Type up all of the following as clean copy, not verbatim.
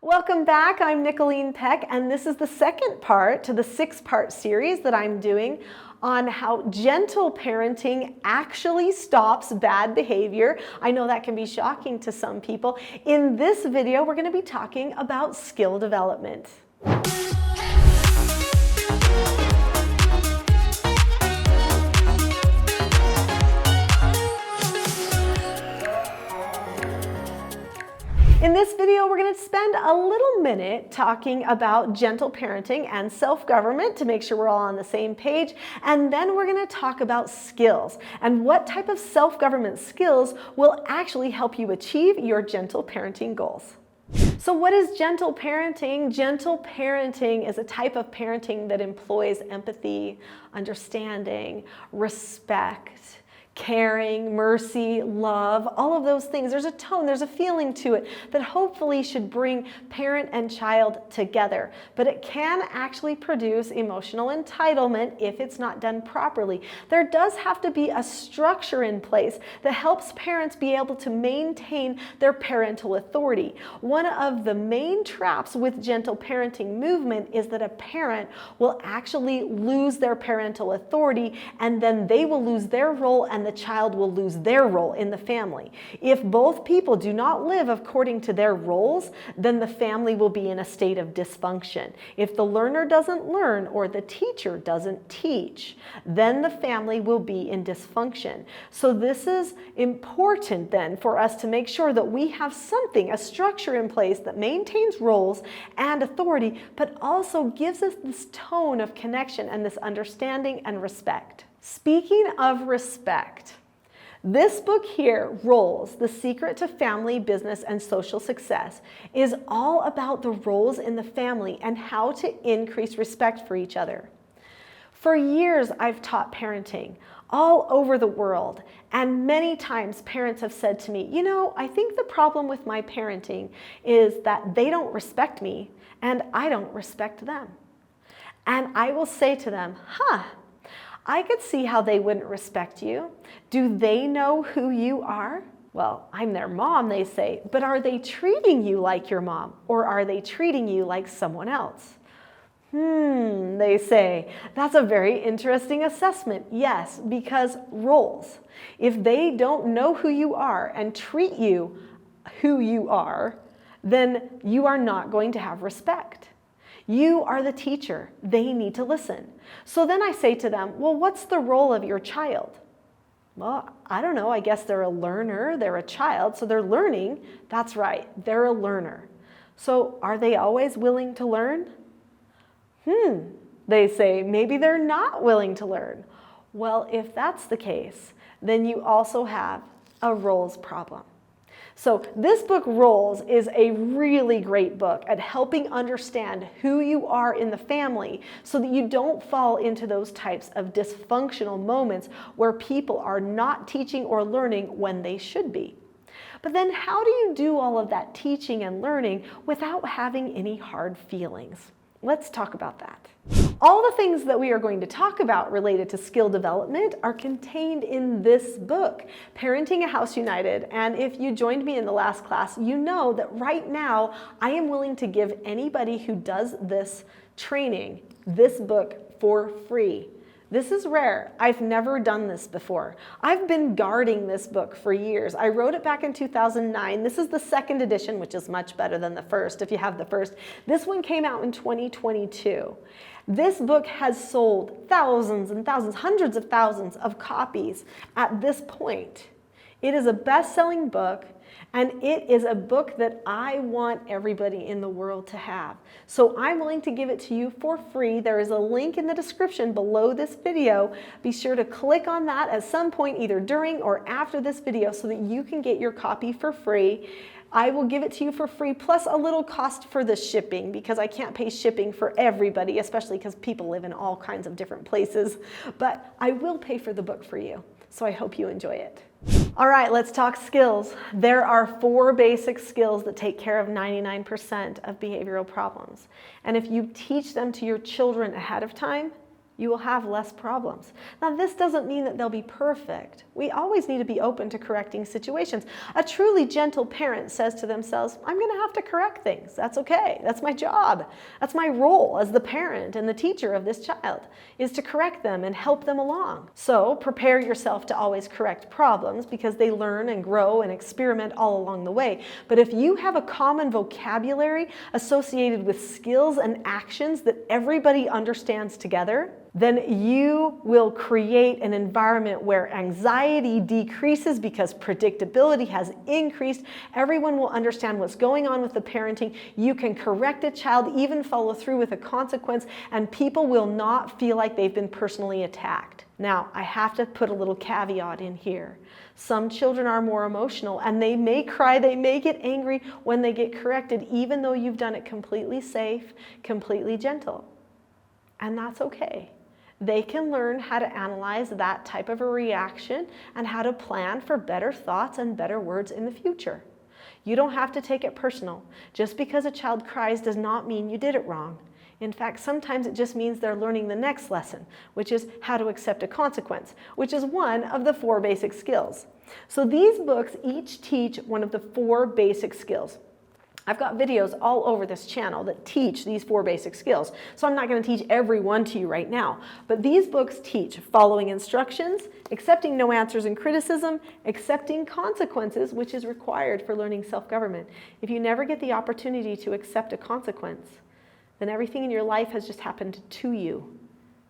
Welcome back. I'm Nicholeen Peck, and this is the second part to the 6-part series that I'm doing on how gentle parenting actually stops bad behavior. I know that can be shocking to some people. In this video, we're going to be talking about skill development. In this video, we're going to spend a little minute talking about gentle parenting and self-government to make sure we're all on the same page. And then we're going to talk about skills and what type of self-government skills will actually help you achieve your gentle parenting goals. So what is gentle parenting? Gentle parenting is a type of parenting that employs empathy, understanding, respect, caring, mercy, love, all of those things. There's a tone, there's a feeling to it that hopefully should bring parent and child together. But it can actually produce emotional entitlement if it's not done properly. There does have to be a structure in place that helps parents be able to maintain their parental authority. One of the main traps with gentle parenting movement is that a parent will actually lose their parental authority, and then they will lose their role and the child will lose their role in the family. If both people do not live according to their roles, then the family will be in a state of dysfunction. If the learner doesn't learn or the teacher doesn't teach, then the family will be in dysfunction. So this is important then for us to make sure that we have something, a structure in place that maintains roles and authority, but also gives us this tone of connection and this understanding and respect. Speaking of respect, this book here, Roles, The Secret to Family, Business, and Social Success, is all about the roles in the family and how to increase respect for each other. For years, I've taught parenting all over the world, and many times parents have said to me, I think the problem with my parenting is that they don't respect me and I don't respect them. And I will say to them, I could see how they wouldn't respect you. Do they know who you are? Well, I'm their mom, they say, but are they treating you like your mom, or are they treating you like someone else? They say, that's a very interesting assessment. Yes, because roles. If they don't know who you are and treat you who you are, then you are not going to have respect. You are the teacher. They need to listen. So then I say to them, well, what's the role of your child? Well, I don't know. I guess they're a learner. They're a child, so they're learning. That's right. They're a learner. So are they always willing to learn? They say, maybe they're not willing to learn. Well, if that's the case, then you also have a roles problem. So this book, Roles, is a really great book at helping understand who you are in the family so that you don't fall into those types of dysfunctional moments where people are not teaching or learning when they should be. But then how do you do all of that teaching and learning without having any hard feelings? Let's talk about that. All the things that we are going to talk about related to skill development are contained in this book, Parenting a House United. And if you joined me in the last class, you know that right now I am willing to give anybody who does this training this book for free. This is rare. I've never done this before. I've been guarding this book for years. I wrote it back in 2009. This is the second edition, which is much better than the first, if you have the first. This one came out in 2022. This book has sold thousands and thousands, hundreds of thousands of copies at this point. It is a best-selling book, and it is a book that I want everybody in the world to have. So I'm willing to give it to you for free. There is a link in the description below this video. Be sure to click on that at some point, either during or after this video, so that you can get your copy for free. I will give it to you for free, plus a little cost for the shipping, because I can't pay shipping for everybody, especially because people live in all kinds of different places. But I will pay for the book for you, so I hope you enjoy it. All right, let's talk skills. There are 4 basic skills that take care of 99% of behavioral problems. And if you teach them to your children ahead of time, You will have less problems. Now, this doesn't mean that they'll be perfect. We always need to be open to correcting situations. A truly gentle parent says to themselves, I'm going to have to correct things. That's okay. That's my job. That's my role as the parent and the teacher of this child, is to correct them and help them along. So prepare yourself to always correct problems, because they learn and grow and experiment all along the way. But if you have a common vocabulary associated with skills and actions that everybody understands together, then you will create an environment where anxiety decreases because predictability has increased. Everyone will understand what's going on with the parenting. You can correct a child, even follow through with a consequence, and people will not feel like they've been personally attacked. Now, I have to put a little caveat in here. Some children are more emotional, and they may cry, they may get angry when they get corrected, even though you've done it completely safe, completely gentle. And that's okay. They can learn how to analyze that type of a reaction and how to plan for better thoughts and better words in the future. You don't have to take it personal. Just because a child cries does not mean you did it wrong. In fact, sometimes it just means they're learning the next lesson, which is how to accept a consequence, which is one of the 4 basic skills. So these books each teach one of the 4 basic skills. I've got videos all over this channel that teach these 4 basic skills. So I'm not going to teach every one to you right now. But these books teach following instructions, accepting no answers and criticism, accepting consequences, which is required for learning self-government. If you never get the opportunity to accept a consequence, then everything in your life has just happened to you,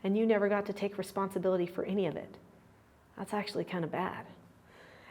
and you never got to take responsibility for any of it. That's actually kind of bad.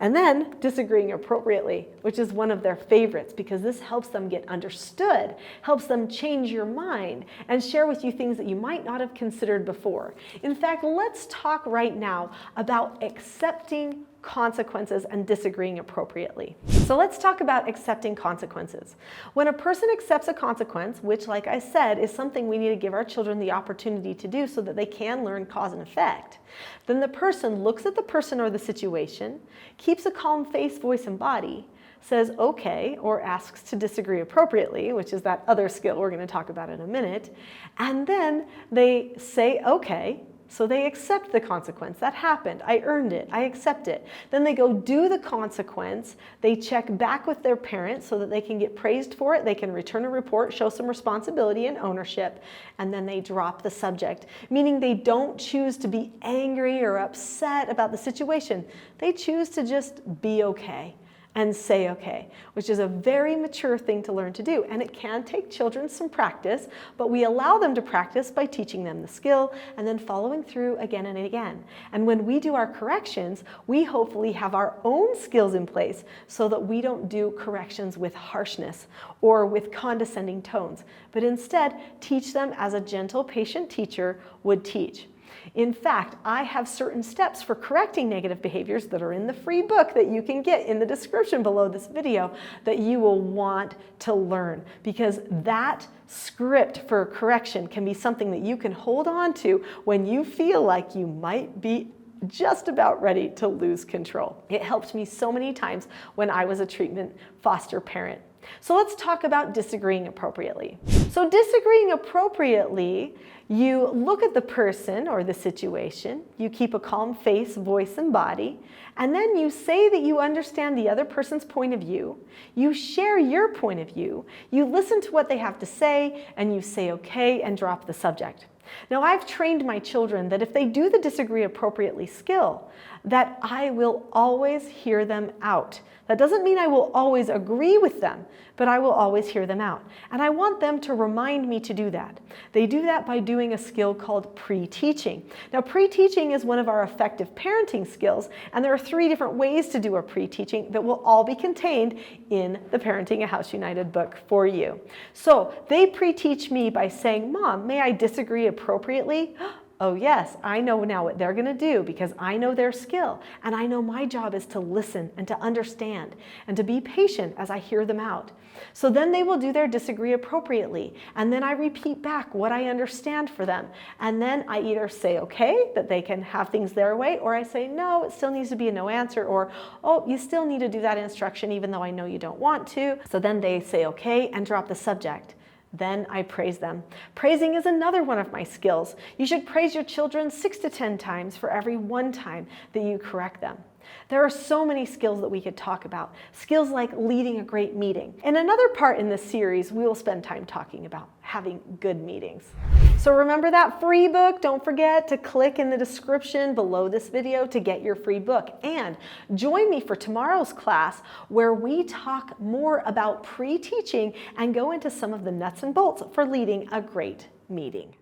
And then disagreeing appropriately, which is one of their favorites, because this helps them get understood, helps them change your mind, and share with you things that you might not have considered before. In fact, let's talk right now about accepting consequences and disagreeing appropriately. So let's talk about accepting consequences. When a person accepts a consequence, which, like I said, is something we need to give our children the opportunity to do so that they can learn cause and effect, then the person looks at the person or the situation, keeps a calm face, voice, and body, says okay, or asks to disagree appropriately, which is that other skill we're going to talk about in a minute, and then they say okay. So they accept the consequence. That happened. I earned it. I accept it. Then they go do the consequence. They check back with their parents so that they can get praised for it. They can return a report, show some responsibility and ownership, and then they drop the subject, meaning they don't choose to be angry or upset about the situation. They choose to just be okay and say okay, which is a very mature thing to learn to do. And it can take children some practice, but we allow them to practice by teaching them the skill and then following through again and again. And when we do our corrections, we hopefully have our own skills in place so that we don't do corrections with harshness or with condescending tones, but instead teach them as a gentle, patient teacher would teach. In fact, I have certain steps for correcting negative behaviors that are in the free book that you can get in the description below this video that you will want to learn, because that script for correction can be something that you can hold on to when you feel like you might be just about ready to lose control. It helped me so many times when I was a treatment foster parent. So let's talk about disagreeing appropriately. So disagreeing appropriately, you look at the person or the situation, you keep a calm face, voice, and body, and then you say that you understand the other person's point of view, you share your point of view, you listen to what they have to say, and you say okay and drop the subject. Now, I've trained my children that if they do the disagree appropriately skill, that I will always hear them out. That doesn't mean I will always agree with them, but I will always hear them out. And I want them to remind me to do that. They do that by doing a skill called pre-teaching. Now, pre-teaching is one of our effective parenting skills, and there are 3 different ways to do a pre-teaching that will all be contained in the Parenting a House United book for you. So they pre-teach me by saying, Mom, may I disagree appropriately? Oh yes, I know now what they're going to do because I know their skill, and I know my job is to listen and to understand and to be patient as I hear them out. So then they will do their disagree appropriately, and then I repeat back what I understand for them, and then I either say okay, that they can have things their way, or I say no, it still needs to be a no answer, or oh, you still need to do that instruction even though I know you don't want to. So then they say okay and drop the subject. Then I praise them. Praising is another one of my skills. You should praise your children 6 to 10 times for every 1 time that you correct them. There are so many skills that we could talk about. Skills like leading a great meeting. In another part in this series, we will spend time talking about having good meetings. So remember that free book? Don't forget to click in the description below this video to get your free book. And join me for tomorrow's class where we talk more about pre-teaching and go into some of the nuts and bolts for leading a great meeting.